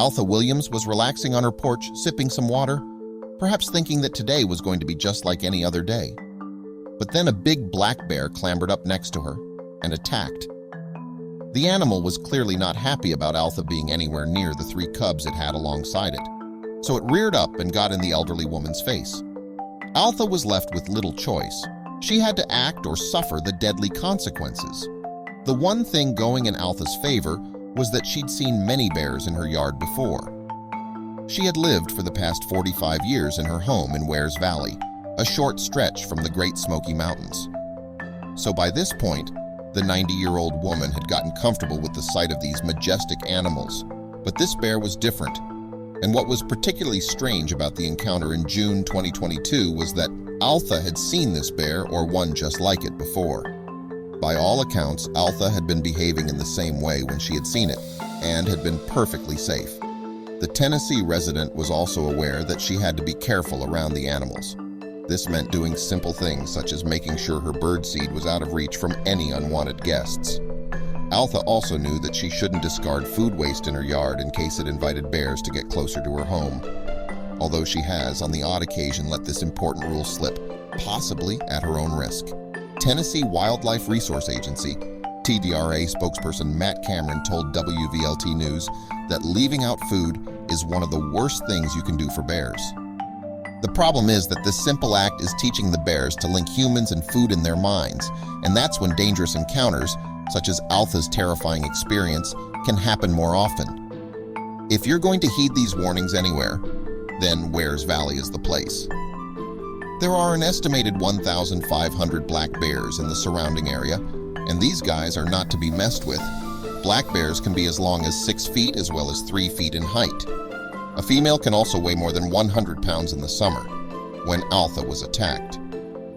Altha Williams was relaxing on her porch, sipping some water, perhaps thinking that today was going to be just like any other day. But then a big black bear clambered up next to her and attacked. The animal was clearly not happy about Altha being anywhere near the 3 cubs it had alongside it, so it reared up and got in the elderly woman's face. Altha was left with little choice. She had to act or suffer the deadly consequences. The one thing going in Altha's favor was that she'd seen many bears in her yard before. She had lived for the past 45 years in her home in Wears Valley, a short stretch from the Great Smoky Mountains. So by this point, the 90-year-old woman had gotten comfortable with the sight of these majestic animals. But this bear was different. And what was particularly strange about the encounter in June 2022 was that Altha had seen this bear or one just like it before. By all accounts, Altha had been behaving in the same way when she had seen it and had been perfectly safe. The Tennessee resident was also aware that she had to be careful around the animals. This meant doing simple things such as making sure her birdseed was out of reach from any unwanted guests. Altha also knew that she shouldn't discard food waste in her yard in case it invited bears to get closer to her home. Although she has, on the odd occasion, let this important rule slip, possibly at her own risk. Tennessee Wildlife Resource Agency, TVRA spokesperson Matt Cameron told WVLT News that leaving out food is one of the worst things you can do for bears. The problem is that this simple act is teaching the bears to link humans and food in their minds, and that's when dangerous encounters, such as Altha's terrifying experience, can happen more often. If you're going to heed these warnings anywhere, then Wears Valley is the place. There are an estimated 1,500 black bears in the surrounding area, and these guys are not to be messed with. Black bears can be as long as 6 feet as well as 3 feet in height. A female can also weigh more than 100 pounds in the summer. When Altha was attacked,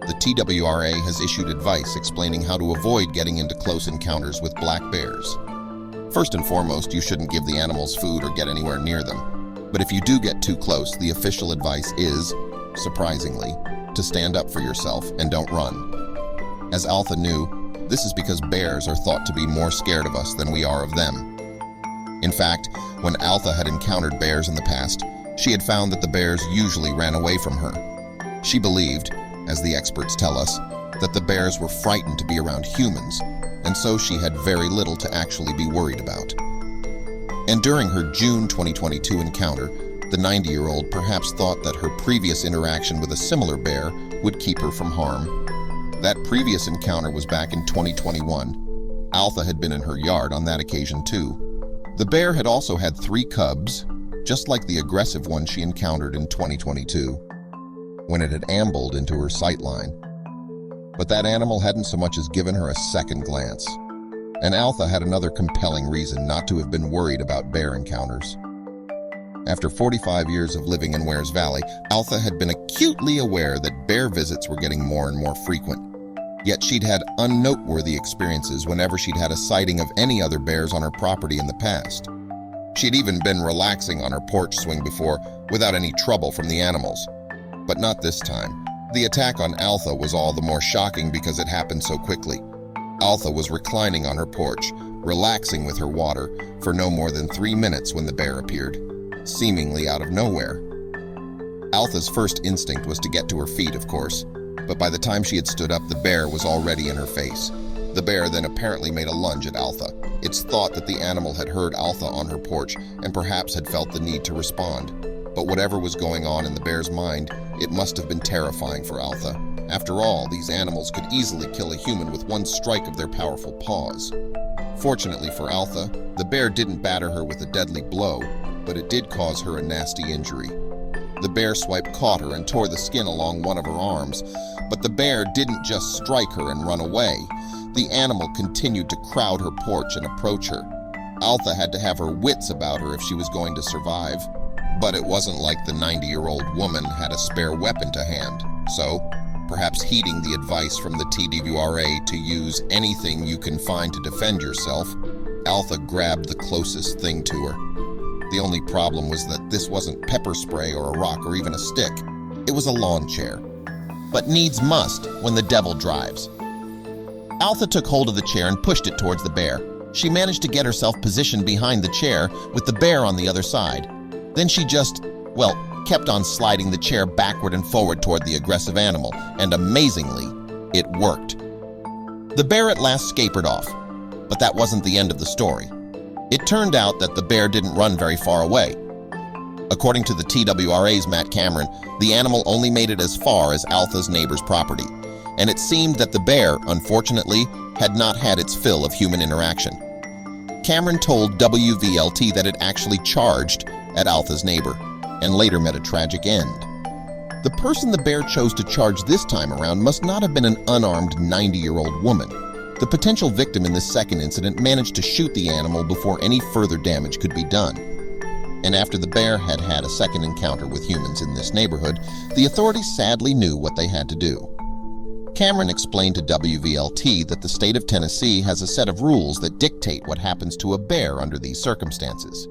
the TWRA has issued advice explaining how to avoid getting into close encounters with black bears. First and foremost, you shouldn't give the animals food or get anywhere near them. But if you do get too close, the official advice is, surprisingly, to stand up for yourself and don't run. As Altha knew, this is because bears are thought to be more scared of us than we are of them. In fact, when Altha had encountered bears in the past, she had found that the bears usually ran away from her. She believed, as the experts tell us, that the bears were frightened to be around humans, and so she had very little to actually be worried about. And during her June 2022 encounter, the 90-year-old perhaps thought that her previous interaction with a similar bear would keep her from harm. That previous encounter was back in 2021. Altha had been in her yard on that occasion too. The bear had also had 3 cubs, just like the aggressive one she encountered in 2022, when it had ambled into her sightline. But that animal hadn't so much as given her a second glance. And Altha had another compelling reason not to have been worried about bear encounters. After 45 years of living in Wears Valley, Altha had been acutely aware that bear visits were getting more and more frequent. Yet she'd had unnoteworthy experiences whenever she'd had a sighting of any other bears on her property in the past. She'd even been relaxing on her porch swing before without any trouble from the animals. But not this time. The attack on Altha was all the more shocking because it happened so quickly. Altha was reclining on her porch, relaxing with her water, for no more than 3 minutes when the bear appeared, seemingly out of nowhere. Altha's first instinct was to get to her feet, of course, but by the time she had stood up, the bear was already in her face. The bear then apparently made a lunge at Altha. It's thought that the animal had heard Altha on her porch and perhaps had felt the need to respond. But whatever was going on in the bear's mind, it must have been terrifying for Altha. After all, these animals could easily kill a human with one strike of their powerful paws. Fortunately for Altha, the bear didn't batter her with a deadly blow, but it did cause her a nasty injury. The bear swipe caught her and tore the skin along one of her arms, but the bear didn't just strike her and run away. The animal continued to crowd her porch and approach her. Altha had to have her wits about her if she was going to survive. But it wasn't like the 90-year-old woman had a spare weapon to hand, so, perhaps heeding the advice from the TWRA to use anything you can find to defend yourself, Altha grabbed the closest thing to her. The only problem was that this wasn't pepper spray or a rock or even a stick. It was a lawn chair. But needs must when the devil drives. Altha took hold of the chair and pushed it towards the bear. She managed to get herself positioned behind the chair with the bear on the other side. Then she just, well, kept on sliding the chair backward and forward toward the aggressive animal, and amazingly, it worked. The bear at last scapered off, but that wasn't the end of the story. It turned out that the bear didn't run very far away. According to the TWRA's Matt Cameron, the animal only made it as far as Altha's neighbor's property, and it seemed that the bear, unfortunately, had not had its fill of human interaction. Cameron told WVLT that it actually charged at Altha's neighbor and later met a tragic end. The person the bear chose to charge this time around must not have been an unarmed 90-year-old woman. The potential victim in this second incident managed to shoot the animal before any further damage could be done. And after the bear had had a second encounter with humans in this neighborhood, the authorities sadly knew what they had to do. Cameron explained to WVLT that the state of Tennessee has a set of rules that dictate what happens to a bear under these circumstances.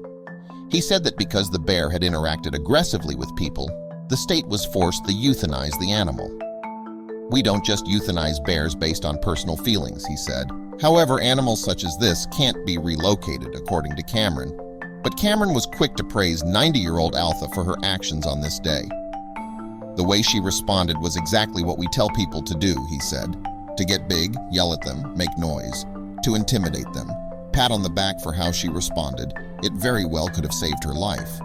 He said that because the bear had interacted aggressively with people, the state was forced to euthanize the animal. "We don't just euthanize bears based on personal feelings," he said. However, animals such as this can't be relocated, according to Cameron. But Cameron was quick to praise 90-year-old Altha for her actions on this day. "The way she responded was exactly what we tell people to do," he said. "To get big, yell at them, make noise. To intimidate them. Pat on the back for how she responded. It very well could have saved her life."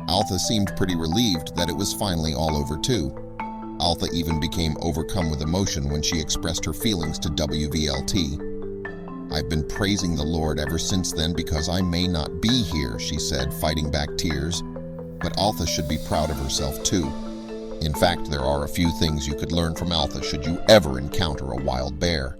Altha seemed pretty relieved that it was finally all over too. Altha even became overcome with emotion when she expressed her feelings to WVLT. "I've been praising the Lord ever since then because I may not be here," she said, fighting back tears. But Altha should be proud of herself too. In fact, there are a few things you could learn from Altha should you ever encounter a wild bear.